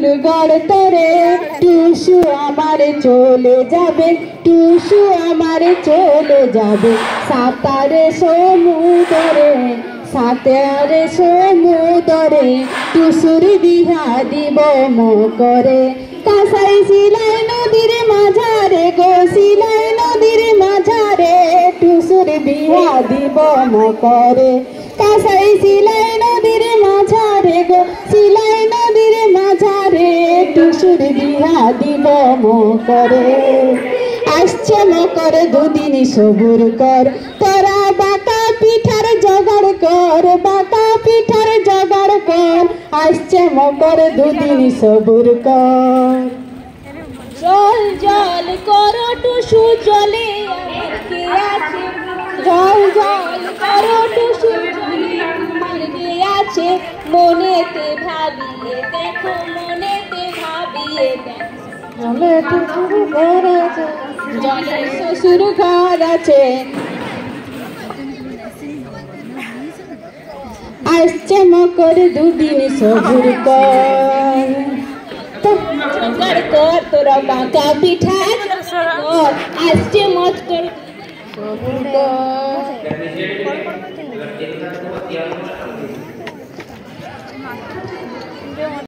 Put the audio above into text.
মধুর গর্তরে টুসু আমার চলে যাবে, টুসু আমার চলে যাবে সাঁতারে সমুদরে, সাঁতারে সমুদরে টুসুর বিহা দিব মকরে। কাঁসাই সিলাই নদীর মাঝারে গো, সিলাই নদীর মাঝারে টুসুর বিহা দিব মকরে। কাঁসাই সিলাই নদীর মাঝারে গো, সিলাই নদীর মাঝারে টুসুর বিহা দিব মকরে। আসছে মকর দুদিন সবুর কর, তোরা বাঁকা পিঠার জোগাড় কর, বাঁকা পিঠার জোগাড় কর। আসছে মকর দুদিন সবুর কর। জল জল করো টুসু জলে আমার কে আছে, জল জল করো টুসু জলে আমার কে আছে। মনেতে ভাবিয়ে দেখো, মনেতে ভাবিয়ে দেখো। জলে টুসুর ঘর আছে, জলে শ্বশুর ঘর আছে। আসছে মকর দুদিন সবুর কর, জোগাড় কর তোরা বাঁকা পিঠা কর। আসছে মকর সবুর কর।